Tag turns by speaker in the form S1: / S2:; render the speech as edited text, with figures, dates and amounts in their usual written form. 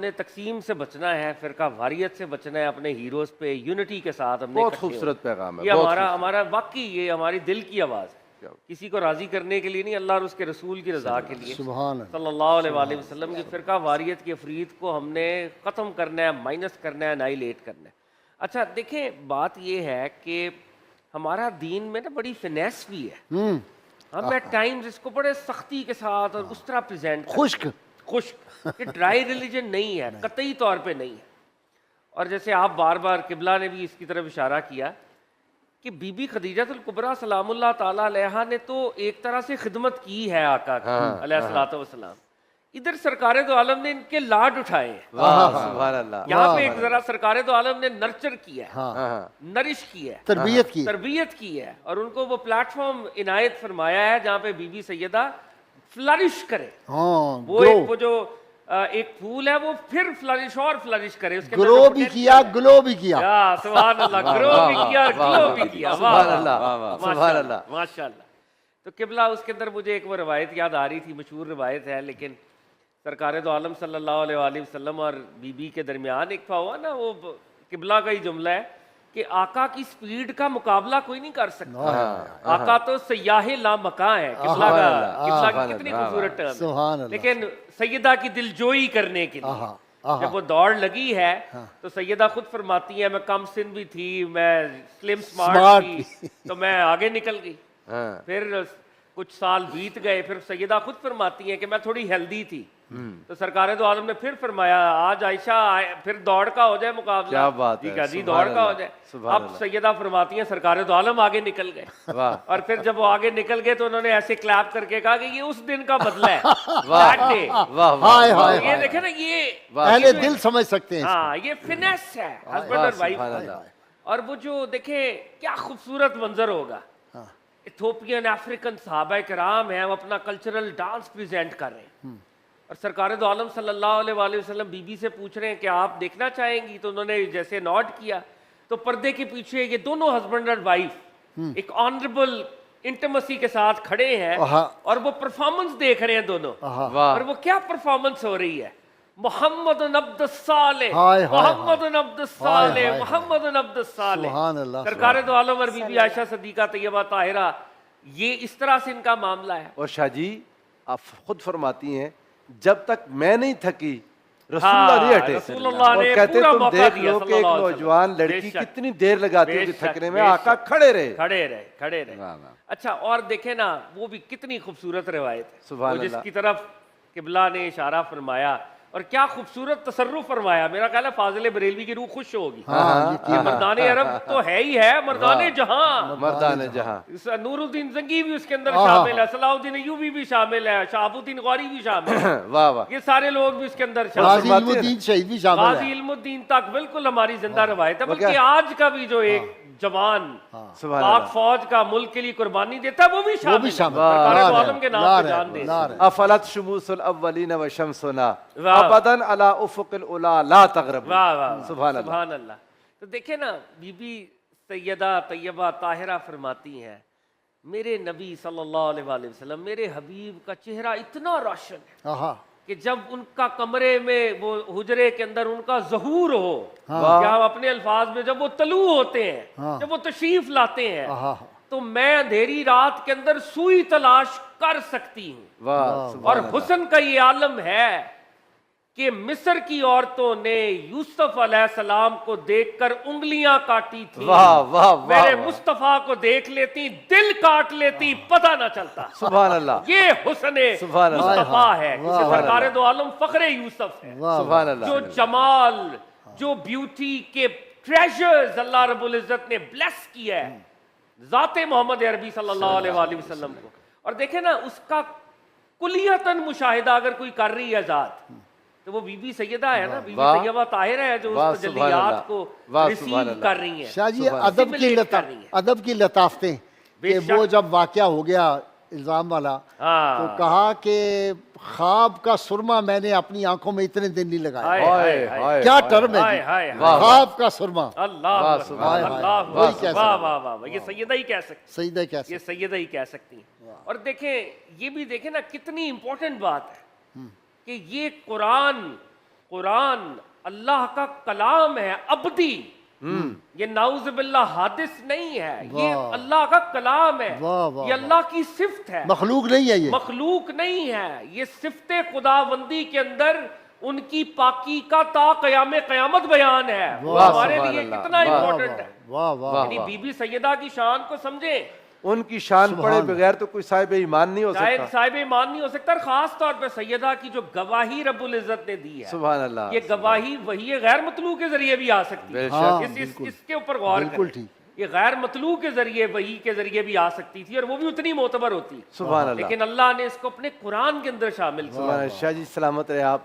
S1: हमने तकसीम से बचना है, फिरका वारियत से बचना है, अपने हीरोज पे यूनिटी के साथ हमने
S2: बहुत
S1: इकट्ठे
S2: खूबसूरत
S1: होना है।
S2: पैगाम है,
S1: ये
S2: बहुत
S1: हमारा
S2: खूबसूरत।
S1: हमारा वाकई ये हमारी दिल की आवाज़ है,
S2: क्या?
S1: किसी को राज़ी करने के लिए नहीं, अल्लाह और उसके रसूल की रज़ा के लिए
S3: सुभान अल्लाह।
S1: सल्लल्लाहु अलैहि वसल्लम की फ़िरका वारियत की अफरीद को हमने ख़त्म करना है, माइनस करना है, नाइलेट करना है। अच्छा देखें, बात ये है कि हमारा दीन में ना बड़ी फिनेस भी है। हम एट टाइम्स इसको बड़े सख्ती के साथ और उस तरह प्रेजेंट
S3: खुश्क
S1: खुश्क कि ड्राई रिलीजन नहीं है, कतई तौर पे नहीं है। और जैसे आप बार बार किबला ने भी इसकी तरफ इशारा किया कि बीबी खदीजतुल कुबरा सलामुल्लाह ताला अलैहा ने तो एक तरह से खिदमत की है आका की अलैहिस्सलातु वस्सलाम। इधर सरकारे दो आलम ने इनके लाड उठाए हैं।
S2: वाह सुभान अल्लाह।
S1: यहाँ पे एक जरा सरकारे दो आलम ने नर्चर किया है,
S2: हाँ,
S1: नरिश की है,
S3: तरबियत की।
S1: तरबियत की है और उनको वो प्लेटफॉर्म इनायत फरमाया है जहाँ पे बीबी सैयदा फ्लरिश करे।
S3: हाँ,
S1: वो एक वो जो एक फूल है वो फिर फ्लरिश और फ्लरिश करे, उसके अंदर
S3: ग्रो
S1: जो
S3: भी
S1: potential
S3: किया,
S1: है।
S3: ग्लो भी किया।
S1: या सुभान अल्लाह, ग्रो भी किया, ग्लो भी किया। वाह
S2: सुभान
S1: वाह,
S2: अल्लाह,
S1: वाह, वाह,
S2: सुभान
S1: माशाअल्लाह,
S2: अल्लाह।
S1: माशाअल्लाह। तो किबला उसके अंदर मुझे एक वो रवायत याद आ रही थी, मशहूर रवायत है, लेकिन सरकार दो आलम सल्लल्लाहु अलैहि वसल्लम और बीबी के दरमियान एक हुआ ना, वो किबला का ही जुमला है कि आका की स्पीड का मुकाबला कोई नहीं कर सकता। आका तो सयाहे लामका है। किबला का किबला की कितनी खूबसूरत टर्म
S3: सुभान
S1: है।
S3: अल्लाह।
S1: लेकिन सैयदा की दिलजोई करने के लिए जब वो दौड़ लगी है तो सैयदा खुद फरमाती है, मैं कम सिन भी थी, मैं स्लिम स्मार्ट थी, तो मैं आगे निकल गई। फिर कुछ साल बीत गए, फिर सैयदा खुद फरमाती हैं कि मैं थोड़ी हेल्दी थी। तो सरकार दो आलम ने फिर फरमाया, आज आयशा फिर दौड़ का हो जाए मुकाबला।
S2: क्या बात है,
S1: जी जी,
S2: सुभान
S1: दौड़ का हो
S2: अल्लाह,
S1: जाए।
S2: सुभान
S1: अब
S2: अल्लाह।
S1: सैयदा फरमाती हैं सरकार दो आलम आगे निकल गए।
S2: वाह
S1: और फिर जब वो आगे निकल गए तो उन्होंने ऐसे क्लैप करके कहा कि ये उस दिन का बदला है। That day।
S2: वाह
S3: हाय
S2: वाह
S3: हाय
S1: ये देखे ना, ये
S3: अहले दिल समझ सकते हैं।
S1: हाँ, ये फिनेस है हस्बैंड
S2: वाह,
S1: और वाइफ
S2: सुभान
S1: का।
S2: अल्लाह।
S1: और वो जो देखे क्या खूबसूरत मंजर होगा, इथोपियन अफ्रीकन सहाबा कराम है, वो अपना कल्चरल डांस प्रेजेंट कर रहे हैं और सरकार दो आलम सल्लल्लाहु अलैहि वसल्लम बीबी से पूछ रहे हैं कि आप देखना चाहेंगी, तो उन्होंने जैसे नॉट किया तो पर्दे के पीछे ये दोनों हस्बैंड और वाइफ एक ऑनरेबल इंटिमेसी के साथ खड़े हैं और वो परफॉर्मेंस देख रहे हैं दोनों।
S2: वाह
S1: और वो क्या परफॉर्मेंस हो रही है, मोहम्मद अब्द सालेह,
S3: हाय, हाय,
S1: मोहम्मद अब्द सालेह,
S3: हाय,
S1: मोहम्मद अब्द सालेह।
S3: सुभान अल्लाह।
S1: सरकार दो आलम और बीबी आयशा सदीका तैयबा ताहिरा, ये इस तरह से इनका मामला है।
S2: और शाहजी आप खुद फरमाती हैं, जब तक मैं नहीं थकी रसूलुल्लाह नहीं हटे।
S1: रसूलुल्लाह
S2: और
S1: ने
S2: कहते
S1: पूरा
S2: तुम
S1: मौका
S2: देख
S1: दिया
S2: लो कि एक
S1: सल्लल्लाहु अलैहि
S2: नौजवान
S1: वसल्लम।
S2: लड़की
S1: बेशक,
S2: कितनी देर लगाती होगी
S1: बेशक,
S2: थकने में,
S1: बेशक।
S2: आका खड़े रहे।
S1: खड़े रहे, खड़े रहे।
S2: वाह, वाह।
S1: अच्छा, और देखे ना, वो भी कितनी खूबसूरत रिवायत है,
S2: सुभान
S1: वो
S2: अल्लाह।
S1: जिसकी तरफ किबला ने इशारा फरमाया और क्या खूबसूरत तसर्रुफ फरमाया। मेरा ख्याल है फाजिल बरेलवी की रूह खुश होगी। ये मर्दाने अरब तो है ही है, मर्दाने जहां,
S2: मर्दाने जहां।
S1: नूरुद्दीन जंगी भी उसके अंदर शामिल है, सलाहुद्दीन अय्यूबी भी शामिल है, शहाबुद्दीन गौरी भी शामिल है।
S2: वाह वाह।
S1: ये सारे लोग भी उसके अंदर
S3: गाजी
S1: शामिल हैं।
S3: इल्मुद्दीन शहीद भी शामिल
S1: गाजी
S3: है।
S1: इल्मुद्दीन तक बिल्कुल हमारी जिंदा रवायत है।
S2: वो
S1: बल्कि
S2: क्या?
S1: आज का भी जो एक जवान
S2: सुभान
S1: पाक
S2: अल्लाह।
S1: फौज का मुल्क के लिए कुर्बानी देता है, वो भी शामिल है।
S3: शामिल।
S1: सरकार
S3: लार
S1: दो
S3: है,
S1: आलम के नाम
S3: लार
S1: पे
S3: है,
S1: जान दे।
S3: लार है।
S2: अफलत शुमूसुल अव्वलीन व शम्सुना
S1: वाह।
S2: अबदन अला उफुकिल उला ला तगरब।
S1: वाह वाह,
S2: सुभान अल्लाह।
S1: सुभान अल्लाह। तो देखे ना, बीबी सैयदा तैयबा ताहिरा फरमाती हैं, मेरे नबी सल्लल्लाहु अलैहि वसल्लम, मेरे हबीब का चेहरा इतना रोशन है
S3: आहा,
S1: कि जब उनका कमरे में वो हुजरे के अंदर उनका ज़हूर हो, या हम अपने अल्फाज में जब वो तलू होते हैं, जब वो तशरीफ लाते हैं,
S3: आहा,
S1: तो मैं अंधेरी रात के अंदर सुई तलाश कर सकती हूँ।
S2: वाह
S1: और
S2: सुभान अल्लाह।
S1: हुस्न का ये आलम है कि मिस्र की औरतों ने यूसुफ अलैहिस्सलाम को देखकर उंगलियां काटी थी।
S2: वाह वाह वाह।
S1: मेरे मुस्तफा को देख लेती, दिल काट लेती, पता ना चलता।
S2: सुभान अल्लाह।
S1: ये हुस्न
S2: सुभान अल्लाह।
S1: मुस्तफा है,
S3: वाह,
S1: जिसे
S3: वाह,
S1: सरकार दो आलम फखरे यूसुफ है।
S3: वाह,
S2: सुभान अल्लाह।
S1: जो जमाल, जो ब्यूटी के ट्रेजर्स अल्लाह रब्बुल इज्जत ने ब्लेस किया है जाते मोहम्मद अरबी सल्लल्लाहु अलैहि वसल्लम को। और देखे ना, उसका कुलियतन मुशाहिदा अगर कोई कर रही है जात, तो वो बीबी सैयदा है ना, बीबी
S2: वाह।
S1: तैयबा ताहिरा है, जो
S2: वाह,
S1: उस
S2: सुभान अल्लाह।
S1: जल्लियात को
S2: वाह, सुभान
S1: रिसीव
S2: अल्लाह।
S1: कर रही हैं।
S3: शाह जी
S2: सुभान
S3: अदब की
S1: Assimilate कर रही है।
S3: अदब की लताफतें कि
S1: बेशक।
S3: वो जब वाकया हो गया इल्जाम वाला,
S1: हाँ।
S3: तो कहा कि ख्वाब का सुरमा मैंने अपनी आंखों में इतने दिन नहीं लगाया।
S1: हाय,
S2: हाय
S1: हाय,
S2: हाय।
S3: क्या टर्म
S1: हाय,
S3: है
S1: हाय,
S3: जी?
S2: वाह,
S3: ख्वाब का सुरमा।
S1: अल्लाह
S2: वाह,
S1: अकबर,
S2: सुभान
S3: अल्लाह।
S1: अल्लाह
S3: वही
S1: अकबर।
S3: कह
S1: वाह
S3: सकते
S1: वाह वाह वाह, ये सैयदा ही कह सकते,
S3: सईदा
S1: ये
S3: कैसे?
S1: सैयदा ही कह सकती हैं। और देखें, ये भी देखें ना, कितनी इंपॉर्टेंट बात है कि ये कुरान कुरान अल्लाह का कलाम है अब्दी, ये नाउज़ुबिल्लाह हादिस नहीं है, ये
S3: वाह।
S1: अल्लाह का कलाम है,
S3: वाह, वाह,
S1: ये अल्लाह की सिफ्त है,
S3: मखलूक नहीं है ये।
S1: मखलूक नहीं है। ये सिफ्ते खुदाबंदी के अंदर उनकी पाकी का ता क़याम क़यामत बयान है। वो
S3: वाह,
S1: हमारे
S2: सुभान
S1: लिए
S2: अल्लाह,
S1: कितना
S2: वाह,
S1: इंपॉर्टेंट है।
S3: वाह वाह
S2: वाह।
S1: यानी बीबी सैयदा की शान को समझे।
S2: उनकी शान
S3: सुभान
S2: पढ़े
S3: अल्लाह।
S2: बगैर तो कोई साहिब ईमान नहीं हो
S1: शायद
S2: सकता।
S1: साहिब ईमान नहीं हो सकता। और खास तौर पे सैयदा की जो गवाही रब्बुल इज्जत ने दी है,
S2: सुभान अल्लाह,
S1: ये गवाही वही गैर मतलू के जरिए भी आ सकती है।
S2: बेशक।
S3: हाँ,
S1: इसके ऊपर गौर
S3: बिल्कुल
S1: करें।
S3: ठीक।
S1: ये गैर मतलू के जरिए वही के जरिए भी आ सकती थी और वो भी उतनी मोतबर होती।
S2: सुभान अल्लाह।
S1: लेकिन अल्लाह ने इसको अपने कुरान के अंदर शामिल किया।
S2: सुभान अल्लाह। शाह जी सलामत रहे आप।